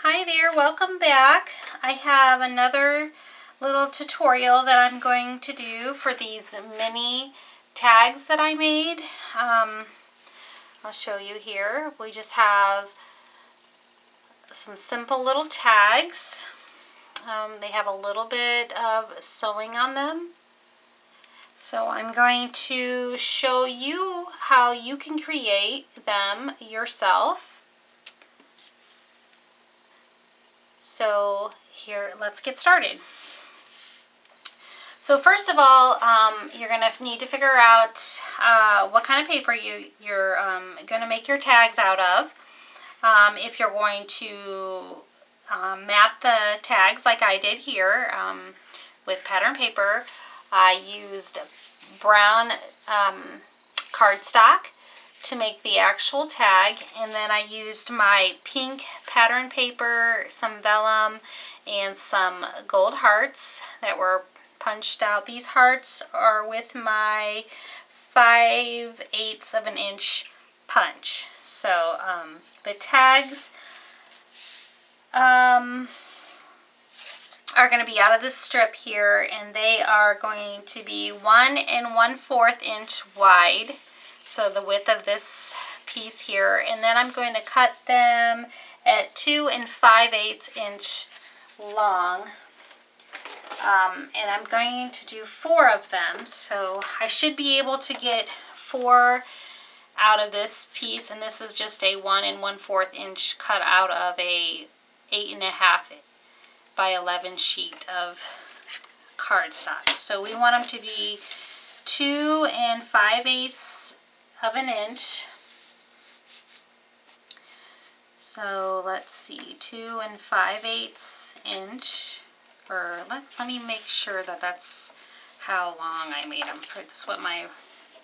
Hi there, welcome back. I have another little tutorial that I'm going to do for these mini tags that I made. I'll show you here. We just have some simple little tags. They have a little bit of sewing on them. So I'm going to show you how you can create them yourself. So here, let's get started. So first of all, you're going to need to figure out what kind of paper you're going to make your tags out of. If you're going to mat the tags like I did here with pattern paper, I used brown cardstock to make the actual tag, and then I used my pink pattern paper, some vellum, and some gold hearts that were punched out. These hearts are with my 5/8 of an inch punch. So the tags are going to be out of this strip here, and they are going to be 1 1/4 inch wide. So the width of this piece here, and then I'm going to cut them at 2 5/8 inch long. And I'm going to do 4 of them, so I should be able to get 4 out of this piece, and this is just a 1 1/4 inch cut out of a 8.5 by 11 sheet of cardstock. So we want them to be 2 5/8 of an inch. So let's see, 2 5/8 inch. Or let me make sure that that's how long I made them. That's what my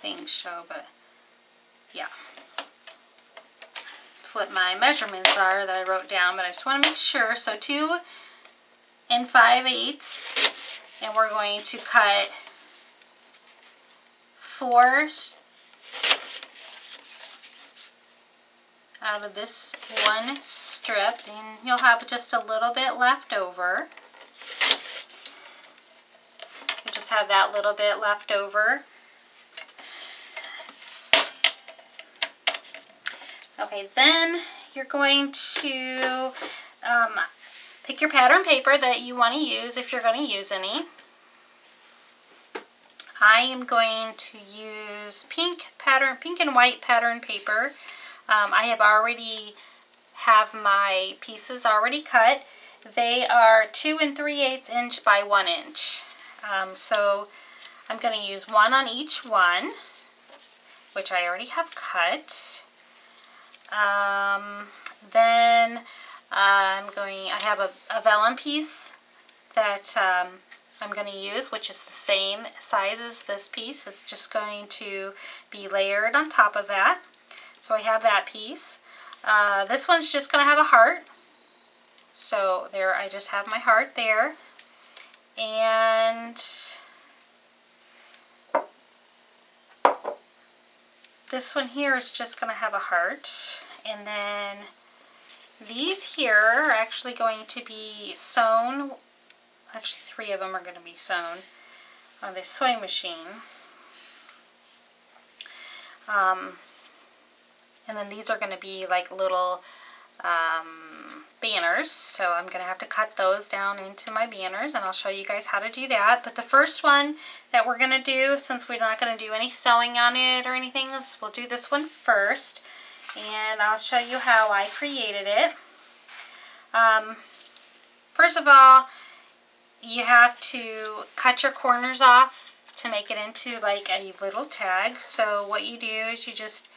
things show, but yeah. That's what my measurements are that I wrote down, but I just want to make sure. So 2 5/8, and we're going to cut 4 out of this one strip, and you'll have just a little bit left over. You just have that little bit left over. Okay, then you're going to pick your pattern paper that you want to use if you're going to use any. I am going to use pink and white pattern paper. I have already my pieces already cut. They are 2 3/8 inch by 1 inch. So I'm going to use 1 on each one, which I already have cut. Then I have a vellum piece that I'm going to use, which is the same size as this piece. It's just going to be layered on top of that. So I have that piece. This one's just going to have a heart. So there, I just have my heart there. And this one here is just going to have a heart. And then these here are actually going to be sewn. Actually, 3 of them are going to be sewn on the sewing machine. And then these are going to be like little banners, so I'm going to have to cut those down into my banners, and I'll show you guys how to do that. But the first one that we're going to do, since we're not going to do any sewing on it or anything, we'll do this one first, and I'll show you how I created it. First of all, you have to cut your corners off to make it into like a little tag. So what you do is you just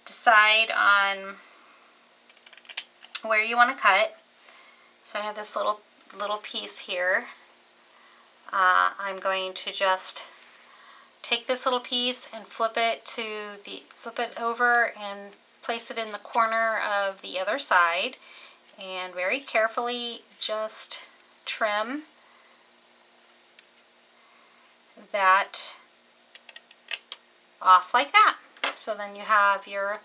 decide on where you want to cut. So I have this little piece here. I'm going to just take this little piece and flip it over and place it in the corner of the other side, and very carefully just trim that off like that. So then you have your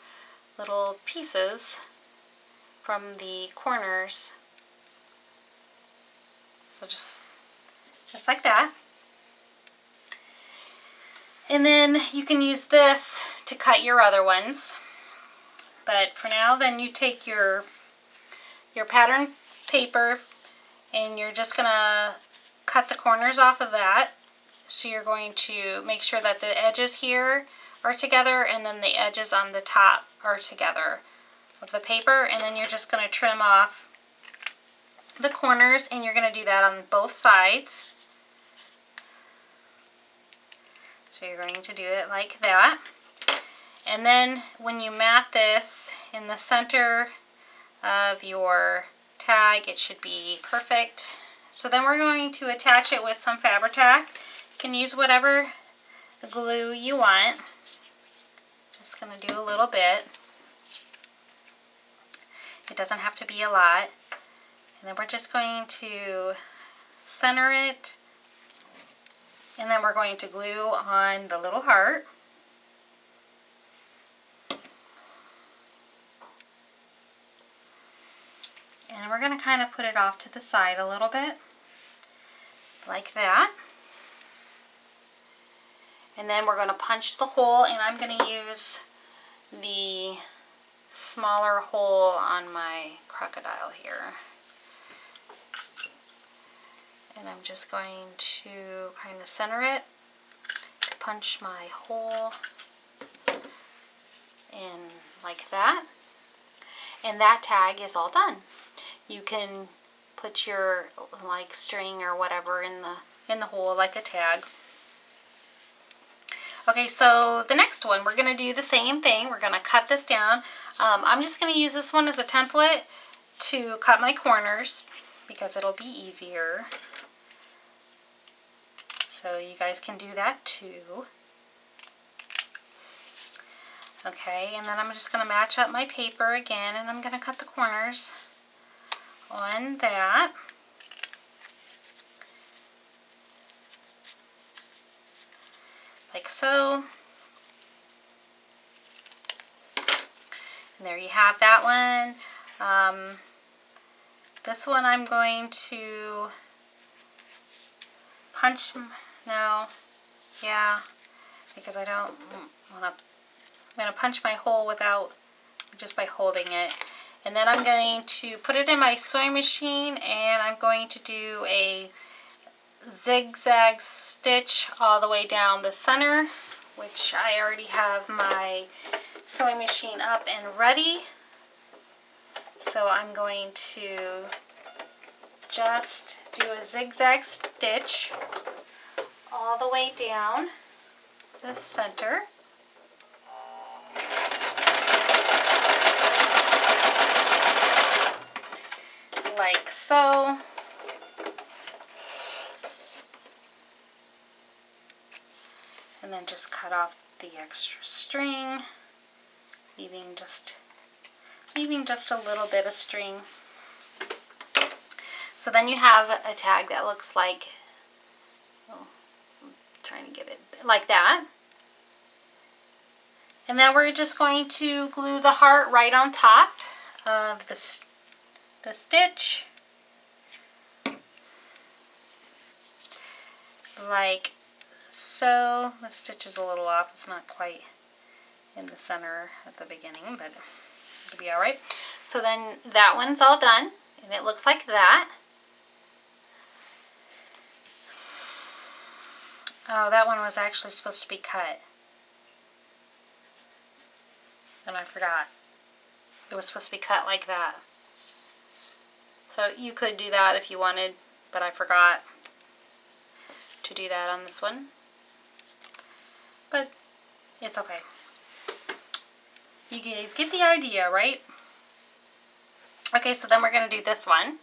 little pieces from the corners. So just like that. And then you can use this to cut your other ones. But for now, then you take your pattern paper and you're just gonna cut the corners off of that. So you're going to make sure that the edges here are together and then the edges on the top are together of the paper, and then you're just going to trim off the corners, and you're going to do that on both sides. So you're going to do it like that. And then when you mat this in the center of your tag, it should be perfect. So then we're going to attach it with some Fabri-Tac. You can use whatever glue you want. Just going to do a little bit. It doesn't have to be a lot. And then we're just going to center it. And then we're going to glue on the little heart. And we're going to kind of put it off to the side a little bit. Like that. And then we're going to punch the hole, and I'm going to use the smaller hole on my crocodile here. And I'm just going to kind of center it, punch my hole in like that. And that tag is all done. You can put your like string or whatever in the hole like a tag. Okay, so the next one, we're going to do the same thing. We're going to cut this down. I'm just going to use this one as a template to cut my corners because it'll be easier. So you guys can do that too. Okay, and then I'm just going to match up my paper again, and I'm going to cut the corners on that. Like so. And there you have that one. This one I'm going to punch, because I don't want to, I'm going to punch my hole without, just by holding it. And then I'm going to put it in my sewing machine, and I'm going to do a zigzag stitch all the way down the center, which I already have my sewing machine up and ready. So I'm going to just do a zigzag stitch all the way down the center. Like so. And then just cut off the extra string, leaving just a little bit of string. So then you have a tag that looks like, I'm trying to get it like that. And then we're just going to glue the heart right on top of the stitch, like so. The stitch is a little off, it's not quite in the center at the beginning, but it'll be alright. So then that one's all done, and it looks like that. Oh, that one was actually supposed to be cut. And I forgot. It was supposed to be cut like that. So you could do that if you wanted, but I forgot to do that on this one. But it's okay. You guys get the idea, right? Okay, so then we're going to do this one.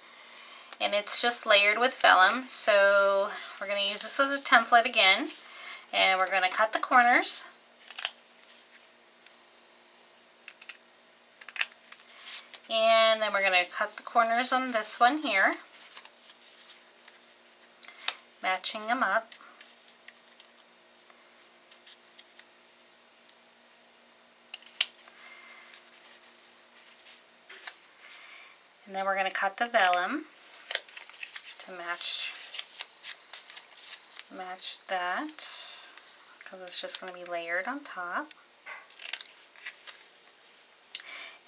And it's just layered with vellum. So we're going to use this as a template again. And we're going to cut the corners. And then we're going to cut the corners on this one here, matching them up. And then we're going to cut the vellum to match that, because it's just going to be layered on top.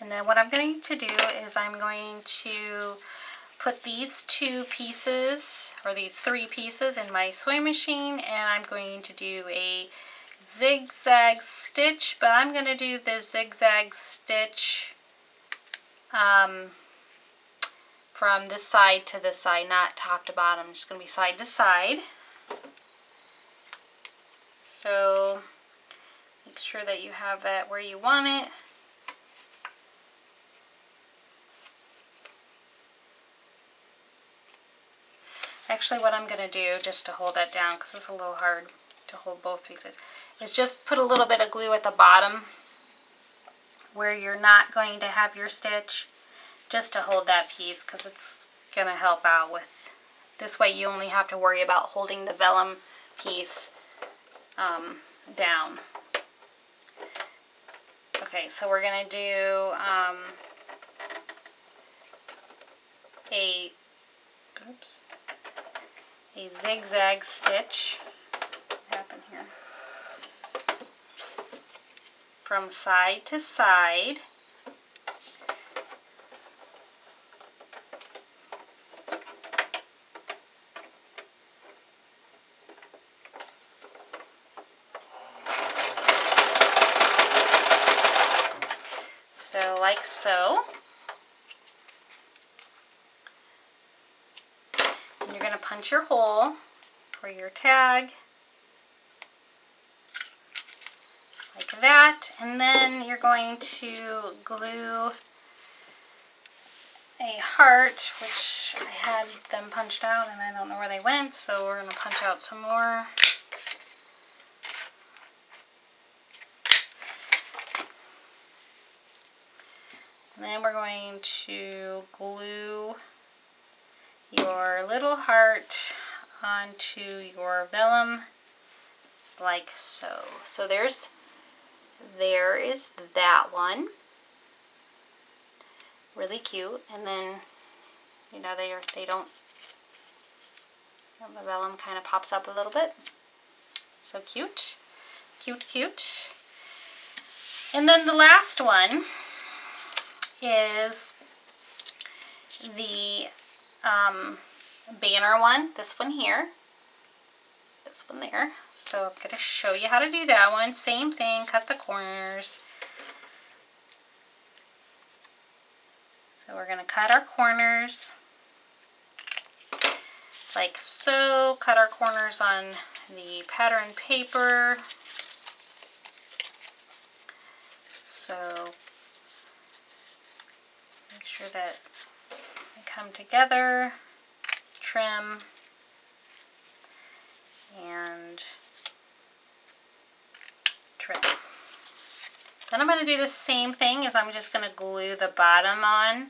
And then what I'm going to do is I'm going to put these 2 pieces, or these 3 pieces, in my sewing machine, and I'm going to do a zigzag stitch, but I'm going to do the zigzag stitch from this side to this side, not top to bottom. It's just going to be side to side. So make sure that you have that where you want it. Actually, what I'm going to do, just to hold that down, because it's a little hard to hold both pieces, is just put a little bit of glue at the bottom where you're not going to have your stitch, just to hold that piece, because it's going to help out with, this way you only have to worry about holding the vellum piece down. Okay, so we're going to do a zigzag stitch. What happened here? From side to side. So like so. And you're going to punch your hole for your tag like that, and then you're going to glue a heart, which I had them punched out and I don't know where they went, so we're going to punch out some more. And then we're going to glue your little heart onto your vellum like so. So there is that one. Really cute. And then, you know, they don't, the vellum kind of pops up a little bit. So cute. Cute, cute. And then the last one is the banner one, this one here, this one there. So I'm going to show you how to do that one. Same thing, cut the corners. So we're going to cut our corners like so, cut our corners on the pattern paper. So make sure that they come together, trim, and trim. Then I'm going to do the same thing, as I'm just going to glue the bottom on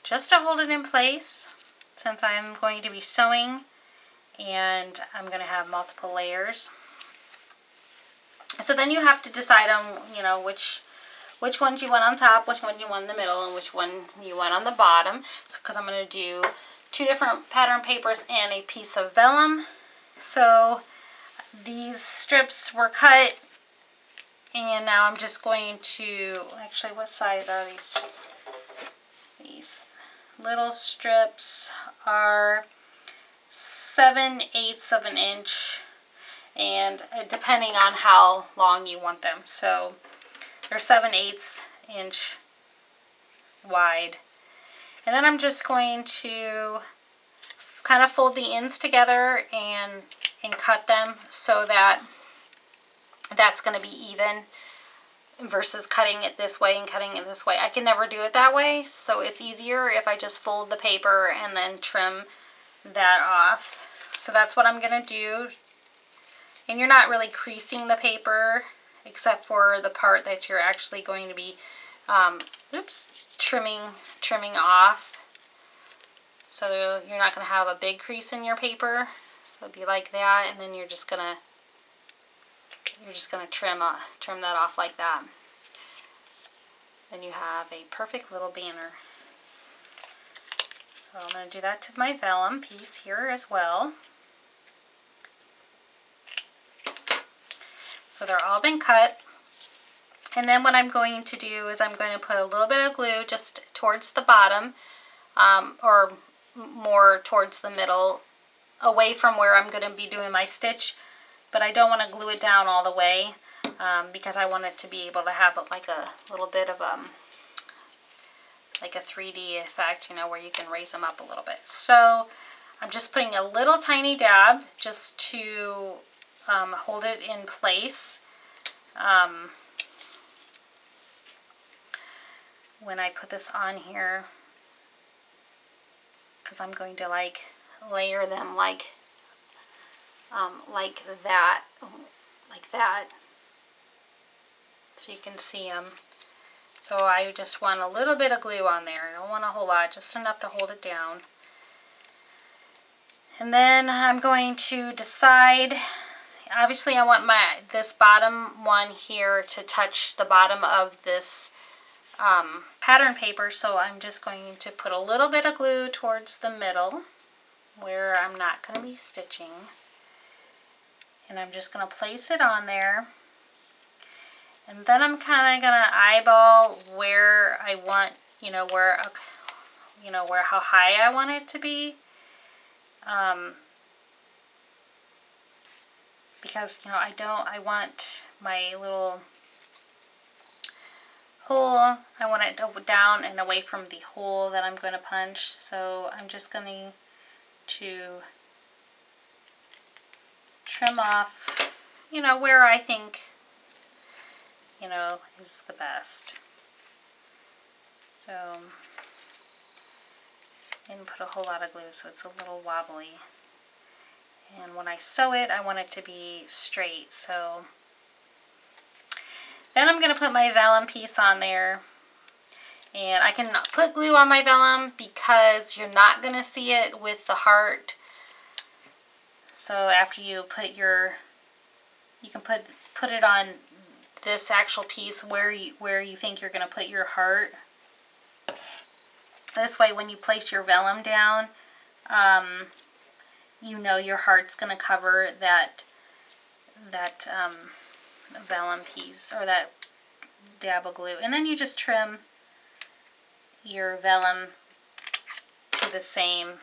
just to hold it in place, since I'm going to be sewing and I'm going to have multiple layers. So then you have to decide on, you know, which ones you want on top, which one you want in the middle, and which one you want on the bottom. So, because I'm going to do 2 different pattern papers and a piece of vellum. So these strips were cut, and now I'm just going to, actually, what size are these? These little strips are 7/8 of an inch, and depending on how long you want them. So they're 7/8 inch wide. And then I'm just going to kind of fold the ends together and cut them so that that's going to be even, versus cutting it this way and cutting it this way. I can never do it that way, so it's easier if I just fold the paper and then trim that off. So that's what I'm going to do. And you're not really creasing the paper, except for the part that you're actually going to be trimming off. So you're not going to have a big crease in your paper. So it'll be like that, and then you're just gonna trim that off like that. Then you have a perfect little banner. So I'm going to do that to my vellum piece here as well. So they're all been cut. And then what I'm going to do is I'm going to put a little bit of glue just towards the bottom, or more towards the middle, away from where I'm going to be doing my stitch. But I don't want to glue it down all the way because I want it to be able to have like a little bit of like a 3D effect, you know, where you can raise them up a little bit. So I'm just putting a little tiny dab just to hold it in place. When I put this on here, because I'm going to like layer them like that, so you can see them. So I just want a little bit of glue on there. I don't want a whole lot, just enough to hold it down. And then I'm going to decide, obviously I want this bottom one here to touch the bottom of this pattern paper, so I'm just going to put a little bit of glue towards the middle where I'm not going to be stitching, and I'm just going to place it on there, and then I'm kind of going to eyeball where I want, where how high I want it to be, because I want my little hole, I want it down and away from the hole that I'm going to punch, so I'm just going to trim off, where I think, is the best. So, I didn't put a whole lot of glue, so it's a little wobbly. And when I sew it, I want it to be straight, so then I'm going to put my vellum piece on there, and I can put glue on my vellum because you're not going to see it with the heart. So after you put you can put it on this actual piece where you think you're going to put your heart. This way, when you place your vellum down, your heart's going to cover that vellum piece, or that dab of glue, and then you just trim your vellum to the same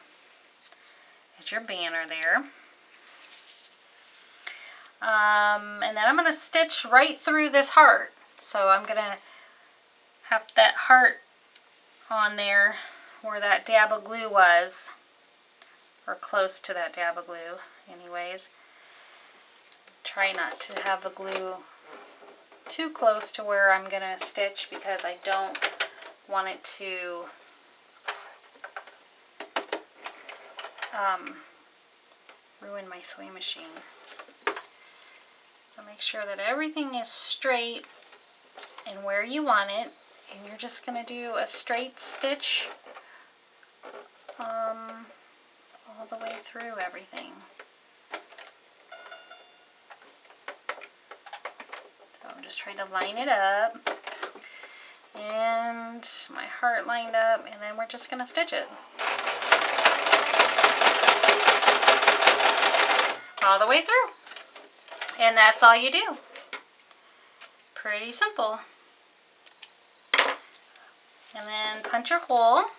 as your banner there. And then I'm going to stitch right through this heart, so I'm going to have that heart on there where that dab of glue was, or close to that dab of glue anyways. Try not to have the glue too close to where I'm going to stitch, because I don't want it to ruin my sewing machine. So make sure that everything is straight and where you want it, and you're just going to do a straight stitch all the way through everything. I'm just trying to line it up, and my heart lined up, and then we're just going to stitch it all the way through, and that's all you do. Pretty simple. And then punch your hole,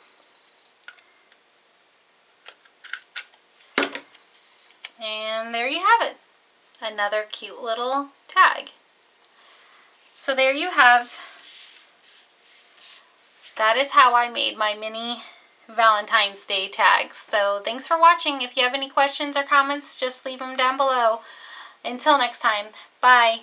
and there you have it, another cute little tag. So there you have, that is how I made my mini Valentine's Day tags. So thanks for watching. If you have any questions or comments, just leave them down below. Until next time, bye.